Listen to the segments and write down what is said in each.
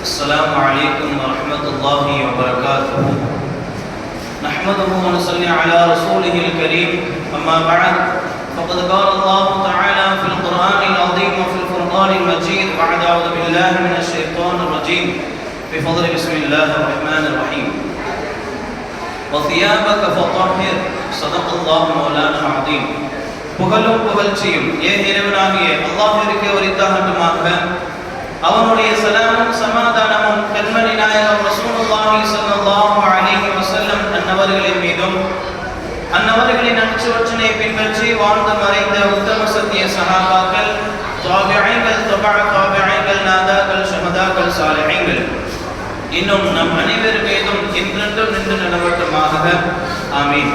السلام عليكم ورحمة الله وبركاته. نحمده ونصلي على رسوله الكريم. أما بعد فقد قال الله تعالى في القرآن العظيم وفي الفرقان المجيد بعد أعوذ بالله من الشيطان الرجيم بفضل بسم الله الرحمن الرحيم. وثيابك فطهر صدق الله مولانا العظيم. புகழும் புகழ்ச்சியும் இறைவனாகிய அல்லாஹ்விற்கு உரித்தாகட்டுமாக. அவனுடைய சலாமும் சமாதானமும் கண்மணி நாயகம் ரசூலுல்லாஹி ஸல்லல்லாஹு அலைஹி வஸல்லம் அன்னவர்களின் மீதும் அன்னவர்களின் நற்சுவற்றினை பின்பற்றி வாழ்ந்து மறைந்த உத்தம சத்திய சஹாபாக்கள், தாபிஈன்கள், தாபிஈன்கள், நாதாக்கள், ஷஹதாக்கள், சாலிஹீன்கள் இன்னும் நம் அனைவர் மீதும் என்றென்றும் நின்று நிலவட்டுமாக. ஆமீன்.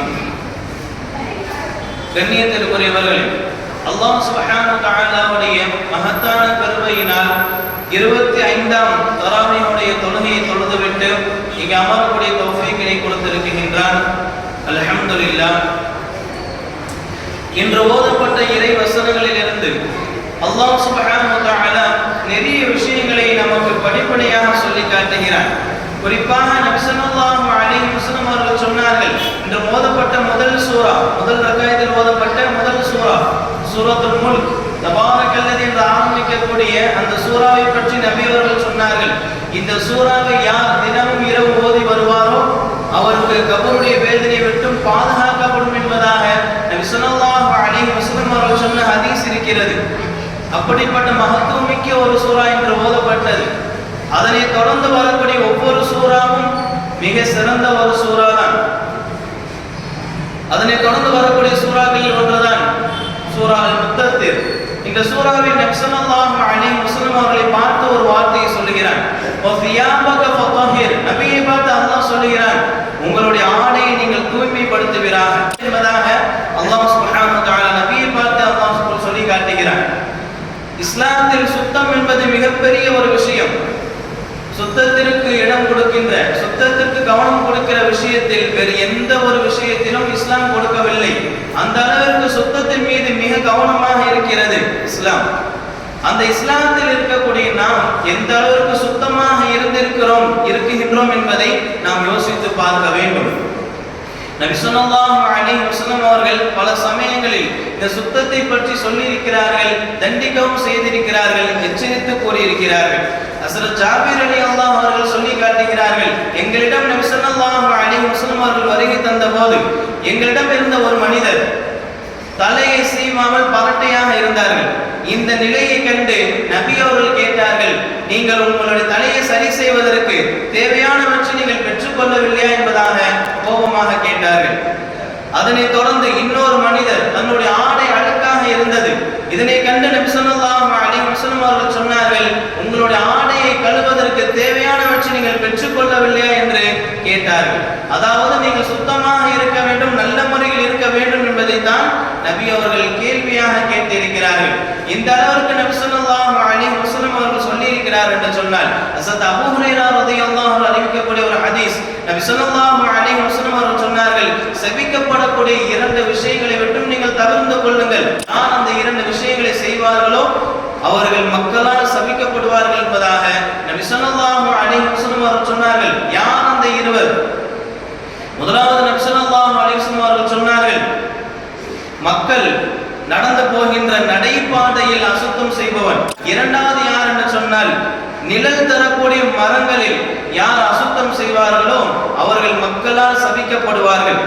கண்ணியத்திற்குரியவர்களே, அல்லாஹ் சுப்ஹானஹு வ தஆலாவுடைய மகத்தான கருணையினால் 25ஆம் தராவீஹுடைய தொழுகையை தொழுதுவிட்டு இங்கே அமரக்கூடிய தௌஃபீக்கினை கொடுத்திருக்கின்றான். அல்ஹம்துலில்லாஹ். இன்று ஓதப்பட்ட இறை வசனங்களிலிருந்து அல்லாஹ் சுப்ஹானஹு வ தஆலா நிறைய விஷயங்களை நமக்கு படிப்படியாக சொல்லி காட்டுகிறான். குறிப்பாக நபி ஸல்லல்லாஹு அலைஹி வஸல்லம் அவர்கள் சொன்னார்கள், இன்று ஓதப்பட்ட முதல் சூரா, முதல் ரக்காயத்தில் ஓதப்பட்ட முதல் சூரா சூரத்துல் முல்க், தபாரக்கல்லதி என்று ஆரம்பிக்கக்கூடிய அந்த சூராவை பற்றி நபி அவர்கள் சொன்னார்கள், இந்த சூராவை யார் தினமும் இரவு ஓதி வருவாரோ அவருக்கு கபருடைய வேதனை விட்டும் பாதுகாக்கப்படும் என்பதாக நபி ஸல்லல்லாஹு அலைஹி வஸல்லம் அவர்கள் சொன்ன ஹதீஸ் இருக்கிறது. அப்படிப்பட்ட மகத்துவமிக்க ஒரு சூரா என்று ஓதப்பட்டது. அதனை தொடர்ந்து வரக்கூடிய ஒவ்வொரு சூறாவும் மிக சிறந்த ஒரு சூறா தான். அதனை தொடர்ந்து வரக்கூடிய சூறாக்களில் ஒன்றுதான் சூரா அல்-முத்தத்திர். இந்த சூறாவில் நபி ஸல்லல்லாஹு அலைஹி வஸல்லம் அவர்களை பார்த்து ஒரு வார்த்தையை சொல்லுகிறான். வஸியாபக ஃபதஹிர். நபியை பார்த்து அல்லாஹ் சொல்லுகிறான், உங்களுடைய ஆடையை நீங்கள் தூய்மைப்படுத்துவீராக என்பதாக அல்லாஹ் சுப்ஹானஹு வ தஆலா நபியை பார்த்து அல்லாஹ் சொல்லி காட்டுகிறான். இஸ்லாத்தில் சுத்தம் என்பது மிகப்பெரிய ஒரு விஷயம். சுத்தத்திற்கு இடம் கொடுக்கின்ற, சுத்தத்திற்கு கவனம் கொடுக்கிற விஷயத்தில் வேறு எந்த ஒரு விஷயத்திலும் இஸ்லாம் கொடுக்கவில்லை. அந்த அளவிற்கு சுத்தத்தின் மீது மிக கவனமாக இருக்கிறது இஸ்லாம். அந்த இஸ்லாத்தில் இருக்கக்கூடிய நாம் எந்த அளவிற்கு சுத்தமாக இருக்கின்றோம் என்பதை நாம் யோசித்து பார்க்க வேண்டும். நபி ஸல்லல்லாஹு அலைஹி வஸல்லம் அவர்கள் பல சமயங்களில் இந்த சுத்தத்தை பற்றி சொல்லி இருக்கிறார்கள், தண்டிக்கவும் செய்திருக்கிறார்கள், எச்சரித்து கூறியிருக்கிறார்கள். ஹஸரத் ஜாபீர் ரலியல்லாஹு அவர்கள் சொல்லி காட்டுகிறார்கள், எங்களிடம் நபி ஸல்லல்லாஹு அலைஹி வஸல்லம் அவர்கள் வருகை தந்தபோது எங்களிடம் இருந்த ஒரு மனிதர் தலையை சீவாமல் பரட்டையாக இருந்தார்கள். இந்த நிலையை கண்டு நபி அவர்கள் கேட்டார்கள், நீங்கள் உங்களுடைய தலையை சரி செய்வதற்கு தேவையானவற்றை நீங்கள் பெற்றுக்கொள்ளவில்லையா என்பதாக கோபமாக கேட்டார்கள். அதனை தொடர்ந்து இன்னொரு மனிதர் தன்னுடைய ஆடை அழுக்காக இருந்தது. இதனை கண்டு நபி ஸல்லல்லாஹு அலைஹி வஸல்லம் அவர்கள் சொன்னார்கள், உங்களுடைய ஆடையை கழுவதற்கு தேவையானவற்றை நீங்கள் பெற்றுக்கொள்ளவில்லையா என்று கேட்டார்கள். அதாவது நீங்கள் சுத்தமாக இருக்க வேண்டும், நல்ல முறையில் இருக்க வேண்டும் என்பதைத்தான் நபி அவர்கள் கேள்வியாக கேட்டிருக்கிறார்கள். இந்த அளவிற்கு நபி ஸல்லல்லாஹு அலைஹி வஸல்லம் அவர்கள் சொல்லி இருக்கிறார் என்று சொன்னால், ஹஸரத் அபூ ஹுரைரா ரலியல்லாஹு அன்ஹு அறிவிக்கக்கூடிய ஒரு ஹதீஸ், நபி ஸல்லல்லாஹு அலைஹி வஸல்லம் அவர்கள் சொன்னார்கள், சபிக்கப்படக்கூடிய 2 விஷயங்களை விட்டும் நீங்கள் தவிர்த்து கொள்ளுங்கள். யார் அந்த 2 விஷயங்களை செய்வார்களோ அவர்கள் மக்களால் சபிக்கப்படுவார்கள் என்பதாக நபி ஸல்லல்லாஹு அலைஹி வஸல்லம் அவர்கள் சொன்னார்கள். யார் அந்த இருவர்? முதலாவது நபி ஸல்லல்லாஹு அலைஹி வஸல்லம் அவர்கள் சொன்னார்கள், மக்கள் நடந்து போகின்ற நடைபாதையில் அசுத்தம் செய்பவன். இரண்டாவது யார் என்று சொன்னால், நிழல் தரக்கூடிய மரங்களில் யார் அசுத்தம் செய்வார்களோ அவர்கள் மக்களால் சபிக்கப்படுவார்கள்.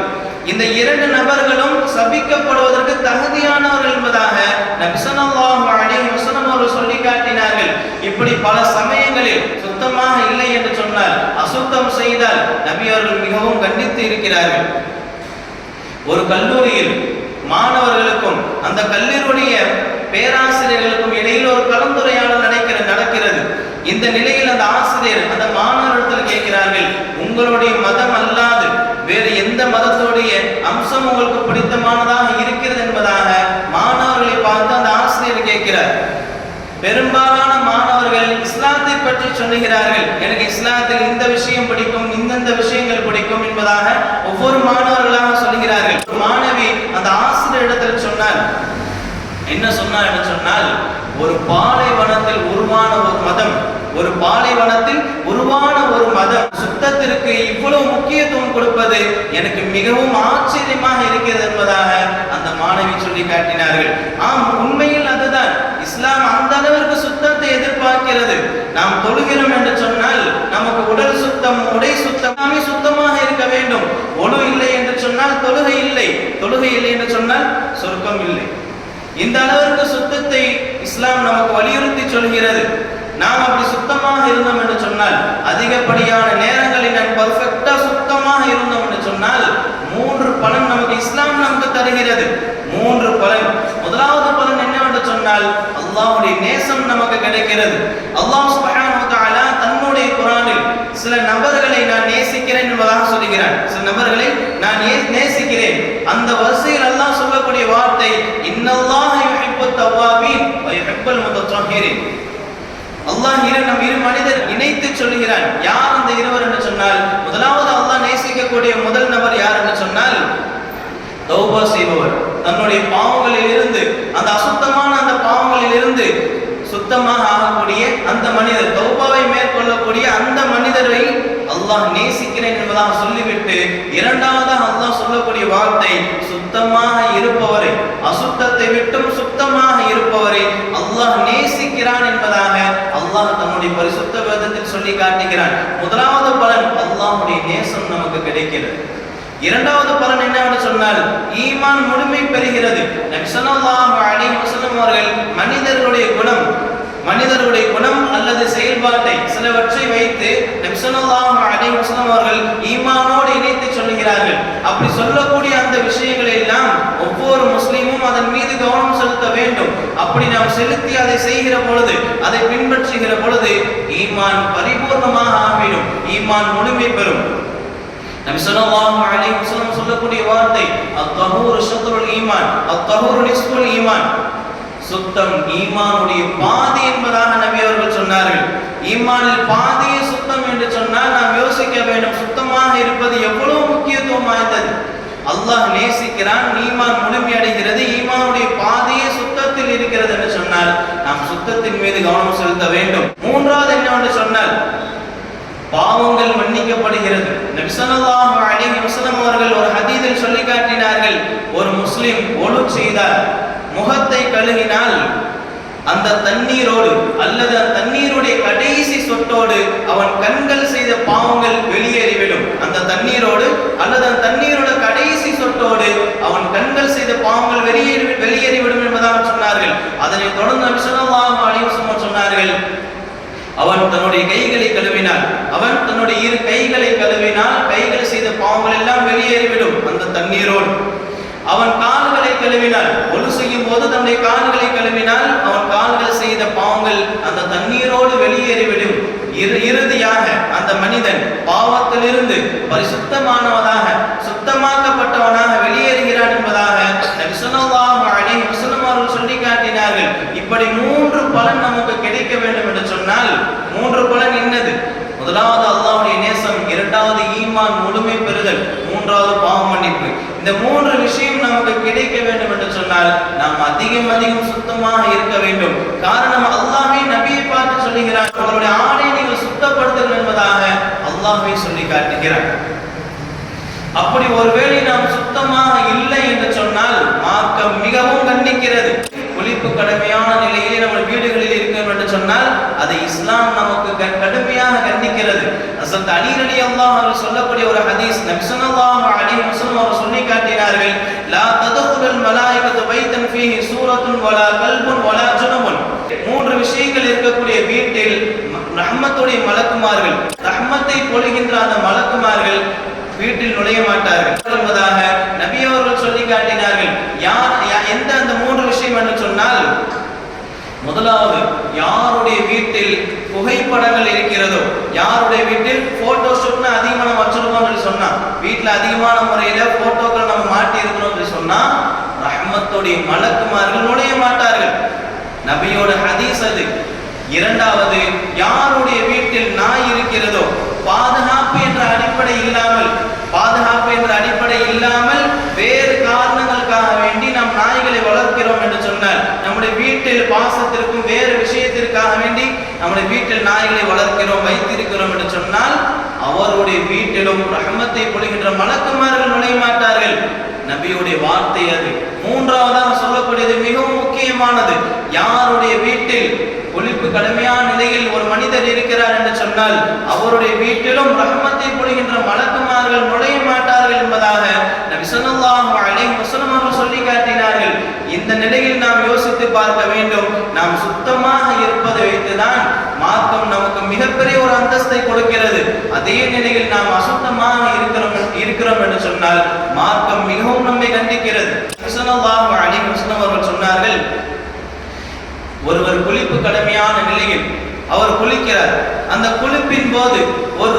இந்த 2 நபர்களும் சபிக்கப்படுவதற்கு தகுதியானவர்கள் என்பதாக நபி ஸல்லல்லாஹு அலைஹி வஸல்லம் அவர்கள் சொல்லி காட்டினார்கள். இப்படி பல சமயங்களில் சுத்தமாக இல்லை என்று சொன்னால், அசுத்தம் செய்தால் நபி அவர்கள் மிகவும் கண்டித்து இருக்கிறார்கள். ஒரு கல்லூரியில் மாணவர்களுக்கும் அந்த கல்லூரியுடைய பேராசிரியர்களுக்கும் இடையில் ஒரு கலந்துரையாடல் நடக்கிறது. இந்த நிலையில் அந்த ஆசிரியர் அந்த மாணவர்களிடத்தில் கேட்கிறார்கள், உங்களுடைய மதம் அல்லாது வேறு எந்த மதத்துடைய அம்சம் உங்களுக்கு பிடித்தமானதாக இருக்கிறது என்பதாக மாணவர்களை பார்த்து அந்த ஆசிரியர் கேட்கிறார். பெரும்பாலான மாணவர்கள் இஸ்லாத்தை பற்றி சொல்லுகிறார்கள், எனக்கு இஸ்லாத்தில் இந்த விஷயம் பிடிக்கும், இந்த விஷயங்கள் பிடிக்கும் என்பதாக ஒவ்வொரு மாணவர்களாக சொல்லுகிறார்கள். மாணவி அந்த ஆசிரியரிடத்தில் சொன்னார், என்ன சொன்னார் என்று சொன்னால், ஒரு பாலைவனத்தில் உருவான ஒரு மதம், ஒரு பாலைவனத்தில் உருவான ஒரு மதம் சுத்தத்திற்கு இவ்வளவு முக்கியத்துவம் கொடுப்பது எனக்கு மிகவும் ஆச்சரியமாக இருக்கிறது என்பதாக அந்த மாணவி சொல்லி காட்டினார்கள். ஆம், உண்மையில் அதுதான். இஸ்லாம் அந்த அளவிற்கு சுத்தத்தை எதிர்பார்க்கிறது. நாம் தொழுகிறோம் என்று சொன்னால் நமக்கு உடல் சுத்தம், உடை சுத்தம் சுத்தமாக இருக்க வேண்டும். ஒழு இல்லை என்று சொன்னால் தொழுகை இல்லை, தொழுகை இல்லை என்று சொன்னால் சொர்க்கம் இல்லை. இந்த அளவிற்கு சுத்தத்தை இஸ்லாம் நமக்கு வலியுறுத்தி சொல்கிறது. நாம் அப்படி சுத்தமாக இருந்தோம் என்று சொன்னால், அதிகப்படியான நேரங்களில் நாம் பர்ஃபெக்டா சுத்தமாக இருந்தோம் என்று சொன்னால் 3 பலன் நமக்கு இஸ்லாம் நமக்கு தருகிறது. 3 பலன். முதலாவது பலன் என்னவென்று சொன்னால், அல்லாஹ்வுடைய நேசம் நமக்கு கிடைக்கிறது. அல்லாஹ் சுப்ஹானஹு வ தஆலா தன்னுடைய குர்ஆனில் சில நபர்களை நான் நேசிக்கிறேன் என்பதாக சொல்கிறான். சில நபர்களை நான் நேசிக்கிறேன். அந்த வரிசையில் அல்லாஹ் சொல்லக்கூடிய வார்த்தை, இன்னல்லாஹ யுஹிப்புத் தவ்வாபீன் வ யுஹிப்புல் முத்தத்ஹிரீன். அல்லாஹ் இரு மனிதர் இணைத்து சொல்கிறான். யார் அந்த இருவர் என்று சொன்னால், முதலாவது அல்லாஹ் நேசிக்கக்கூடிய முதல் நபர் யார் என்று சொன்னால், தௌபா செய்பவர். தன்னுடைய பாவங்களில் இருந்து, அந்த அசுத்தமான அந்த பாவங்களில் இருந்து சுத்தமாக ஆகக்கூடிய அந்த மனிதர், தௌபாவை மேற்கொள்ளக்கூடிய அந்த மனிதரை அல்லாஹ் நேசிக்கிறேன் என்பதாக சொல்லிவிட்டு, இரண்டாவதாக அல்லாஹ் சொல்லக்கூடிய வார்த்தை, சுத்தமாக இருப்பவரை, அசுத்தத்தை விட்டும் சுத்தமாக இருப்பவரை அல்லாஹ் நேசிக்கிறான் என்பதாக அல்லாஹ் தன்னுடைய பரிசுத்த வேதத்தில் சொல்லி காட்டுகிறான். முதலாவது பலன் அல்லாஹ்வுடைய நேசம் நமக்கு கிடைக்கிறது. இரண்டாவது பலன் என்னவென்று சொன்னால், ஈமான் முழுமை பெறுகிறது. நபி ஸல்லல்லாஹு அலைஹி வஸல்லம் அவர்கள் மனிதர்களுடைய குணம் அல்லது செயல்பாட்டை சிலவற்றை வைத்து நபி ஸல்லல்லாஹு அலைஹி வஸல்லம் அவர்கள் ஈமானோடு இணைத்து சொல்லுகிறார்கள். அப்படி சொல்லக்கூடிய அந்த விஷயங்களை எல்லாம் ஒவ்வொரு முஸ்லிமும் அதன் மீது கவனம் செலுத்த வேண்டும். அப்படி நாம் செலுத்தி அதை செய்கிற பொழுது, அதை பின்பற்றுகிற பொழுது ஈமான் பரிபூர்ணமாக ஆகிடும், ஈமான் முழுமை பெறும். நபி ஸல்லல்லாஹு அலைஹி வஸல்லம் சொல்லக்கூடிய வார்த்தை, அத்-தஹூரு ஷத்ருல் ஈமான், அத்-தஹூரு நிஸ்ஃபுல் ஈமான். சுத்தம் ஈமானுடைய பாதி என்பதாக நபி அவர்கள் சொன்னார்கள். ஈமானில் பாதியே சுத்தம் என்று சொன்னால் நாம் யோசிக்க வேண்டும், சுத்தமாக இருப்பது எவ்வளவு முக்கியத்துவம் வாய்ந்தது. அல்லாஹ் நேசிக்கிறான், ஈமான் முழுமை அடைகிறது, ஈமானுடைய பாதியே சுத்தத்தில் இருக்கிறது என்று சொன்னால் நாம் சுத்தத்தின் மீது கவனம் செலுத்த வேண்டும். மூன்றாவது என்னவென்று சொன்னால், பாவங்கள் மன்னிக்கப்படுகிறது. நபி ஸல்லல்லாஹு அலைஹி வஸல்லம் அவர்கள் ஒரு ஹதீஸில் சொல்லி காட்டினார்கள், ஒரு முஸ்லிம் ஒழு செய்தால், முகத்தை கழுவினால், அந்த தண்ணீரோடு அல்லது அந்த தண்ணீருடைய கடைசி சொட்டோடு அவன் கண்கள் செய்த பாவங்கள் வெளியேறிவிடும். அந்த தண்ணீரோடு அல்லது அந்த தண்ணீரோட கடைசி சொட்டோடு அவன் கண்கள் செய்த பாவங்கள் வெளியேறிவிடும் என்பதாக சொன்னார்கள். அதனை தொடர்ந்து நபி ஸல்லல்லாஹு அலைஹி வஸல்லம் சொன்னார்கள், அவன் தன்னுடைய கைகளை கழுவினால், அவன் தன்னுடைய இரு கைகளை கழுவினால் கைகள் செய்த பாவங்கள் எல்லாம் வெளியேறிவிடும் அந்த தண்ணீரோடு. அவன் கால்களை கழுவினால், ஒழு செய்யும் போது தன்னுடைய கால்களை கழுவினால் அவன் கால்கள் செய்த பாவங்கள் அந்த தண்ணீரோடு வெளியேறிவிடும். இறுதியாக அந்த மனிதன் பாவத்திலிருந்து பரிசுத்தமானவனாக, சுத்தமாக்கப்பட்டவனாக வெளியேறுகிறான் என்பதாக நபி ஸல்லல்லாஹு அலைஹி வஸல்லம் அவர்கள் சொல்லி காட்டினார்கள். இப்படி 3 பலன் நமக்கு கிடைக்க வேண்டும் என்று சொன்னால், 3 பலன் என்னது? முதலாவது அல்லாஹ்வுடைய நேசம், இரண்டாவது ஈமான் முழுமை பெறுதல், மூன்றாவது பாவ மன்னிப்பு. இந்த 3 விஷயம் நமக்கு கிடைக்க வேண்டும் என்று சொன்னால் நாம் அதிகம் சுத்தமாக இருக்க வேண்டும். காரணம், அல்லாஹ்வே நபியை பார்த்து சொல்லுகிறார், உங்களுடைய ஆடை நீங்கள் சுத்தப்படுத்துங்கள் என்பதாக அல்லாஹ்வே சொல்லி காட்டுகிறார். அப்படி ஒருவேளை நாம் சுத்தமாக இல்லை என்று சொன்னால் மார்க்கம் மிகவும் கண்டிக்கிறது. குளிப்பு கடுமையான நிலையிலே நம்ம வீடுகளில் இருக்கிறோம் என்று சொன்னால் அதை இஸ்லாம் நமக்கு கடுமையாக கண்டிக்கிறது. ஹஸரத் அலி ரலியல்லாஹு அன்ஹு சொல்லக்கூடிய ஒரு ஹதீஸ், நபி ஸல்லல்லாஹு அலைஹி வஸல்லம் அவர்கள் சொல்லி காட்டினார்கள், லா ததுகுல் மலாயிகத்து பைத்தன் ஃபீஹி சூரத்துன் வலா கல்புன் வலா ஜுனுபுன். 3 விஷயங்கள் இருக்கக்கூடிய வீட்டில் ரஹ்மத்துடைய மலக்குமார்கள், ரஹ்மத்தை பொழிகின்ற அந்த மலக்குமார்கள் வீட்டில் நுழைய மாட்டார்கள் என்பதாக நபி அவர்கள் சொல்லி காட்டினார்கள். எந்த அந்த 3 விஷயம் என்று சொன்னால், முதலாவது, யாருடைய வீட்டில் புகைப்படங்கள் இருக்கிறதோ, யாருடைய வீட்டில் போட்டோ ஷூட்னா அதிகமான வச்சிருக்கோம் சொன்னா, வீட்டில் அதிகமான முறையில போட்டோக்கள் நம்ம மாட்டி இருக்கிறோம் சொன்னா ரஹ்மத்துடைய மலக்குமார்கள் நுழைய மாட்டார்கள். நபியோட ஹதீஸ் அது. இரண்டாவது, யாருடைய வீட்டில் நாய் இருக்கிறதோ, பாதுகாப்பு என்ற அடிப்படை இல்லாமல் வேறு காரணங்களுக்காக வேண்டி நாம் நாய்களை வளர்க்கிறோம் என்று சொன்னால் வீட்டில் பாசத்திற்கும் வேறு விஷயத்திற்காக வேண்டி நம்முடைய வீட்டில் நாய்களை வளர்க்கிறோம், வைத்திருக்கிறோம் என்று சொன்னால் அவருடைய வீட்டிலும் ரஹமத்தை பொழிகின்ற மலக்குமார்கள் நுழைய மாட்டார்கள். நபியுடைய வார்த்தை அது. மூன்றாவதாக சொல்லக்கூடியது மிகவும் முக்கியமானது. யாருடைய வீட்டில் குளிப்பு கடமையான நிலையில் ஒரு மனிதர் இருக்கிறார் என்று சொன்னால் அவருடைய வீட்டிலும் ரஹமத்தை பொழிகின்ற மலக்குமார்கள் நுழைய மாட்டார்கள் என்பதாக நபி ஸல்லல்லாஹு அலைஹி வஸல்லம் அவர்கள் சொல்லி காட்டினார்கள். இந்த நிலையில் நாம் யோசித்து பார்க்க வேண்டும். நாம் சுத்தமாக இருப்பதை வைத்துதான் மார்க்கம் நமக்கு மிகப்பெரிய ஒரு அந்தஸ்தை கொடுக்கிறது. அதே நிலையில் நாம் அசுத்தமாக இருக்கிறோம் என்று சொன்னால் மார்க்கம் மிகவும் நம்மை கண்டிக்கிறது. நபி ஸல்லல்லாஹு அலைஹி வஸல்லம் அவர்கள் சொன்னார்கள், ஒருவர் குளிப்பு கடமையான நிலையில் அவர் குளிக்கிறார். அந்த குளிப்பின் போது ஒரு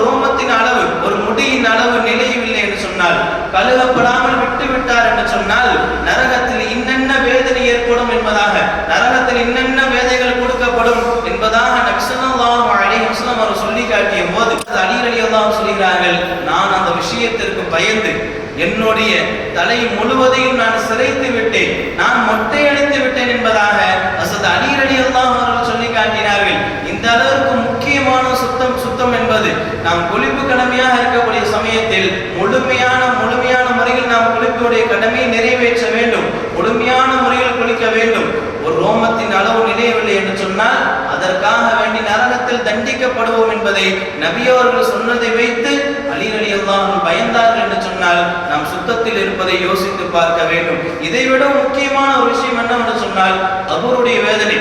ரோமத்தின் அளவு, ஒரு முடியின் அளவு நிலையவில்லை என்று சொன்னால், கழுகப்படாமல் விட்டு விட்டார் என்று சொன்னால் நரகத்தில் இன்னென்ன வேதனை ஏற்படும் என்பதாக, நரகத்தில் இன்னென்ன வேதைகள் கொடுக்கப்படும் என்பதாக நபி ஸல்லல்லாஹு அலைஹி வஸல்லம் அவர் சொல்லி காட்டிய போது அலி ரலியல்லாஹு அன்ஹு சொல்கிறார்கள், நான் அந்த விஷயத்திற்கு பயந்து என்னுடைய தலை முழுவதையும் நான் சிரைத்து விட்டேன், நான் மொட்டையடித்து விட்டேன் என்பதாக ஹஸரத் அலி ரலியல்லாஹு அன்ஹு அவர்கள் சொல்லி காட்டினார்கள். இந்த அளவிற்கு முக்கியமான சுத்தம் என்பது நாம் குளிப்பு கடமையாக இருக்கக்கூடிய சமயத்தில் முழுமையான முறையில் நாம் குளிப்புடைய கடமையை நிறைவேற்ற வேண்டும். முழுமையான முறையில் குளிக்க வேண்டும். ஒரு ரோமத்தின் அளவு நிலையவில்லை என்று சொன்னால் அதற்காக வேண்டி நரகத்தில் தண்டிக்கப்படுவோம் என்பதை நபி அவர்கள் சொன்னதை வைத்து அலி ரலியல்லாஹு அன்ஹு பயந்தார்கள் என்று சொன்னால் நாம் சுத்தத்தில் இருப்பதை யோசித்து பார்க்க வேண்டும். இதைவிட முக்கியமான ஒரு விஷயம் என்னவென்று சொன்னால் கபருடைய வேதனை.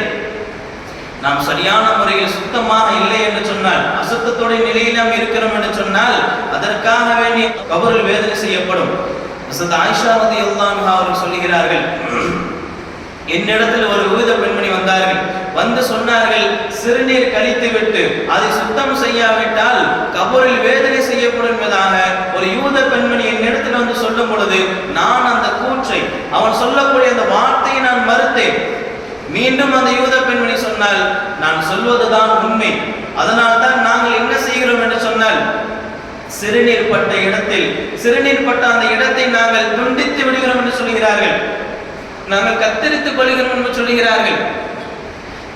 நாம் சரியான முறையில் சுத்தமாக இல்லை என்று சொன்னால், அசுத்தத்துடைய நிலையில் நாம் இருக்கிறோம் என்று சொன்னால் அதற்காக வேண்டி கபரில் வேதனை செய்யப்படும். ஹஸரத் ஆயிஷா ரலியல்லாஹு அன்ஹா அவர்கள் சொல்கிறார்கள், என்னிடத்தில் ஒரு யூத பெண்மணி வந்தார்கள். வந்து சொன்னார்கள், சிறுநீர் கழித்து விட்டு அதை சுத்தம் செய்யாவிட்டால் கபரில் வேதனை செய்யப்படும் என்பதாக ஒரு யூத பெண்மணி என்னிடத்தில் வந்து சொல்லும் பொழுது நான் அந்த கூற்றை, அவன் சொல்லக்கூடிய அந்த வார்த்தையை நான் மறுத்தேன். மீண்டும் அந்த யூத பெண்மணி சொன்னால், நான் சொல்வதுதான் உண்மை, அதனால் தான் நாங்கள் என்ன செய்கிறோம் என்று சொன்னால் சிறுநீர் பட்ட அந்த இடத்தை நாங்கள் துண்டித்து விடுகிறோம் என்று சொல்கிறார்கள், நாங்கள் கத்தரித்துக் கொள்கிறோம் என்று சொல்கிறார்கள்.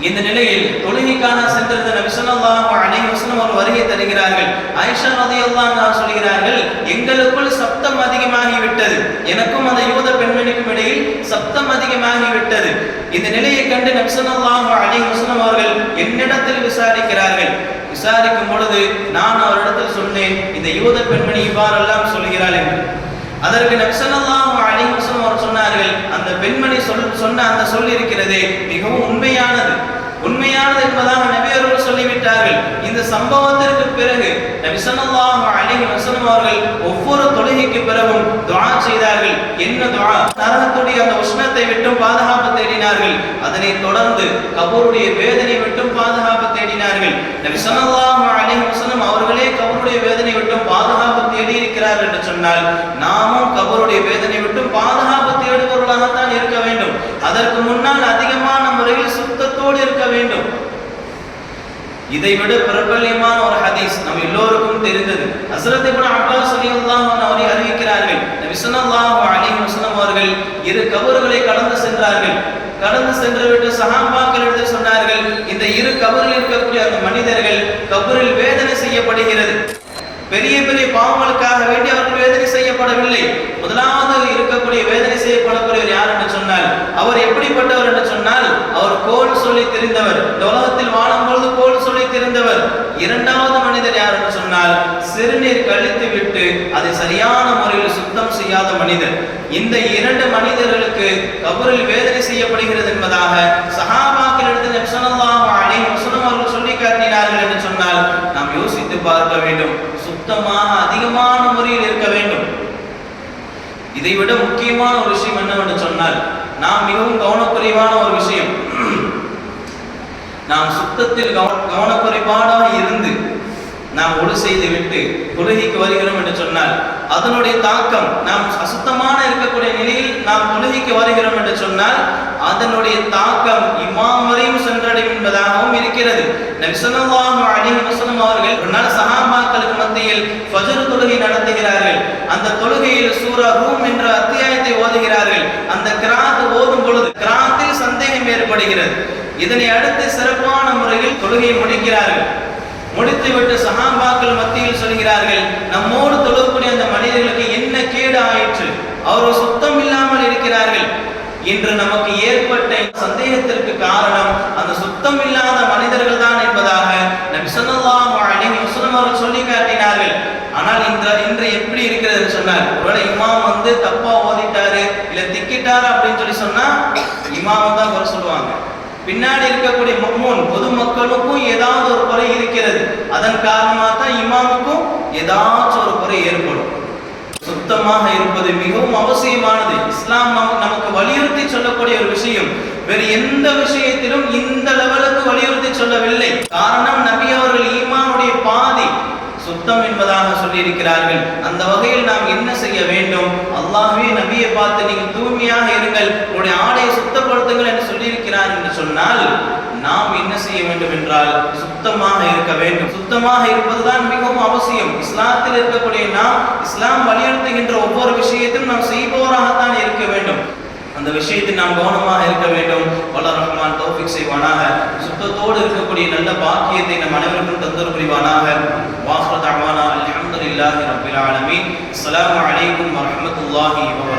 இந்த நிலையில் தொழுகைக்கான சென்றிருந்த நபி ஸல்லல்லாஹு அலைஹி வஸல்லம் ஒரு வருகை தருகிறார்கள். ஆயிஷா ரலியல்லாஹு அன்ஹா சொல்கிறார்கள், எங்களுக்குள் சப்தம் அதிகமாகிவிட்டது, எனக்கும் அந்த யூத பெண்மணிக்கும் இடையில் சப்தம் அதிகமாகிவிட்டது. இந்த நிலையை கண்டு நபி ஸல்லல்லாஹு அலைஹி வஸல்லம் அவர்கள் என்னிடத்தில் விசாரிக்கிறார்கள். விசாரிக்கும் பொழுது நான் அவரிடத்தில் சொன்னேன், இந்த யூத பெண்மணி இவ்வாறெல்லாம் சொல்கிறாள் என்று. அதற்கு நபி ஸல்லல்லாஹு அலைஹி வஸல்லம் அவர் சொன்னார்கள், அந்த பெண்மணி சொன்ன அந்த சொல் இருக்கிறதே மிகவும் உண்மையானது என்பதாக நபி அவர்கள் சொல்லிவிட்டார்கள். இந்த சம்பவத்திற்கு பிறகு நபி ஸல்லல்லாஹு அலைஹி வஸல்லம் அவர்கள் ஒவ்வொரு தொழுகைக்கு பிறகும் துஆ செய்தார்கள். என்ன துஆ? நரகத்துடைய அந்த உஷ்ணத்தை விட்டு பாதுகாப்பு தேடினார்கள். அதனை தொடர்ந்து கபருடைய வேதனை விட்டு பாதுகாப்பு தேடினார்கள். நபி ஸல்லல்லாஹு அலைஹி வஸல்லம் அவர்களே கபருடைய வேதனை விட்டு பாதுகாப்பு தேடி இருக்கிறார்கள் என்று சொன்னால் நாமும் கபருடைய வேதனை விட்டு பாதுகாப்பு தேடுபவர்களாகத்தான் இருக்க வேண்டும். அதற்கு முன்னால் அதிகமான முறையில் சுத்தத்தோடு இருக்க வேண்டும். இதைவிட பிரபல்யமான ஒரு ஹதீஸ் நம்ம எல்லோருக்கும் தெரிந்தது. ஹஸரத் இப்னு அப்பாஸ் ரலியல்லாஹு அன்ஹு அவர்கள் அறிவிக்கிறார்கள், நபி ஸல்லல்லாஹு அலைஹி வஸல்லம் அவர்கள் இரு கபர்களை கடந்து சென்றார்கள். கடந்து சென்றுவிட்டு சஹாபாக்களிடம் சொன்னார்கள், இந்த இரு கபரில் இருக்கக்கூடிய அந்த மனிதர்கள் கபரில் வேதனை செய்யப்படுகிறது. பெரிய பெரிய பாவங்களுக்காக வேண்டி அவர்கள் வேதனை செய்யப்படவில்லை. முதலாவது இருக்கக்கூடிய வேதனை செய்யப்படக்கூடியவர் யார் என்று சொன்னால் அவர் எப்படிப்பட்டவர் என்று சொன்னால் அவர் கோல் சொல்லி தெரிந்தவர், இந்த உலகத்தில் வாழும் பொழுது கோல் சொல்லி தெரிந்தவர். இரண்டாவது மனிதர் யார் என்று சொன்னால் சிறுநீர் கழித்து விட்டு அதை சரியான முறையில் சுத்தம் செய்யாத மனிதர். இந்த இரண்டு மனிதர்களுக்கு கபரில் வேதனை செய்யப்படுகிறது என்பதாக சஹாபாக்களிடத்தில் நபி ஸல்லல்லாஹு அலைஹி வஸல்லம் அவர்கள் சொல்லி காட்டினார்கள் என்று சொன்னால் நாம் யோசித்து பார்க்க வேண்டும். சுத்தமாக அதிகமான முறையில் இருக்க வேண்டும். இதைவிட முக்கியமான ஒரு விஷயம் என்னவென்று சொன்னால் நாம் மிகவும் கவனக்குறைவான ஒரு விஷயம், நாம் சுத்தத்தில் கவனக்குறைபாடாக இருந்து நாம் ஒழு செய்து விட்டு தொழுகைக்கு வருகிறோம் என்று சொன்னால் அதனுடைய தாக்கம், நாம் அசுத்தமான இருக்கக்கூடிய நிலையில் நாம் தொழுகைக்கு வருகிறோம் என்று சொன்னால் அதனுடைய தாக்கம் இமாம் வரையும் சென்றடையும் என்பதாகவும் இருக்கிறது. நபி ஸல்லல்லாஹு அலைஹி வஸல்லம் அவர்கள் ஒரு நாள் சஹாபாக்களுக்கு மத்தியில் ஃபஜ்ர் தொழுகை நடத்துகிறார்கள். அந்த தொழுகையில் சூரா ரூம் என்ற அத்தியாயத்தை ஓதுகிறார்கள். அந்த கிராத் ஓதும் பொழுது கிராத் கண்ணியம் ஏற்படுகிறது. இதனை அடுத்து சிறப்பான முறையில் தொழுகை முடிக்கிறார்கள். முடித்துவிட்டு சஹாபாக்கள் மத்தியில் சொல்கிறார்கள், நம்மோடு தொழக்கூடிய அந்த மனிதர்களுக்கு என்ன கேடு ஆயிற்று, அவர் சுத்தம் இல்லாமல் இருக்கிறார்கள். இன்று நமக்கு ஏற்பட்ட சந்தேகத்திற்கு காரணம் அந்த சுத்தம் இல்லாத மனிதர்கள் தான் என்பதாக நபி ஸல்லல்லாஹு அலைஹி வஸல்லம் அவர்கள் சொல்லி காட்டினார்கள். ஆனால் இன்று எப்படி இருக்கிறது சொன்னார், ஒருவேளை இமாம் வந்து தப்பா ஓதிட்டாரு இல்ல திக்கிட்டாரு அப்படின்னு சொல்லி சொன்னா இமாம் தான் குறை சொல்லுவாங்க. பின்னாடி இருக்கக்கூடிய மக்மூன் பொதுமக்களுக்கும் ஏதாவது ஒரு குறை இருக்கிறது, அதன் காரணமாக தான் இமாமுக்கும் ஏதாச்சும் ஒரு குறை ஏற்படும். சுத்தமாக இருப்பது மிகவும் அவசியமானது. இஸ்லாம் நமக்கு வலியுறுத்தி சொல்லக்கூடிய ஒரு விஷயம். வேறு எந்த விஷயத்திலும் இந்த லெவலுக்கு வலியுறுத்தி சொல்லவில்லை. காரணம், நபி அவர்கள் ஈமானுடைய பாதி சுத்தம் என்பதாக சொல்லி இருக்கிறார்கள். அந்த வகையில் நாம் என்ன செய்ய வேண்டும்? அல்லாஹ்வே நபியை பார்த்து நீங்கள் தூய்மையாக இருங்கள், உங்களுடைய ஆடையை சுத்தப்படுத்துங்கள் என்று சொல்லியிருக்கிறார் என்று சொன்னால் நாம் என்ன செய்ய வேண்டும் என்றால் சுத்தமாக இருக்க வேண்டும். சுத்தமாக இருப்பதுதான் மிகவும் அவசியம். இஸ்லாத்தில் இருக்கக்கூடிய நாம் இஸ்லாம் வலியுறுத்துகின்ற ஒவ்வொரு விஷயத்தையும் நாம் செய்பவராகத்தான் இருக்க வேண்டும். அந்த விஷயத்தில் நாம் கவனமாக இருக்க வேண்டும். வல்ல ரஹ்மான் தௌஃபீக் செய்வானாக. சுத்தத்தோடு இருக்கக்கூடிய நல்ல பாக்கியத்தை நம் அனைவருக்கும் தந்தர் புரிவானாக. வாஹ்ரு தஅவானா அல்ஹம்துலில்லாஹி ரப்பில் ஆலமீன். அஸ்ஸலாமு அலைக்கும் வரஹ்மத்துல்லாஹி வபரகாத்துஹு.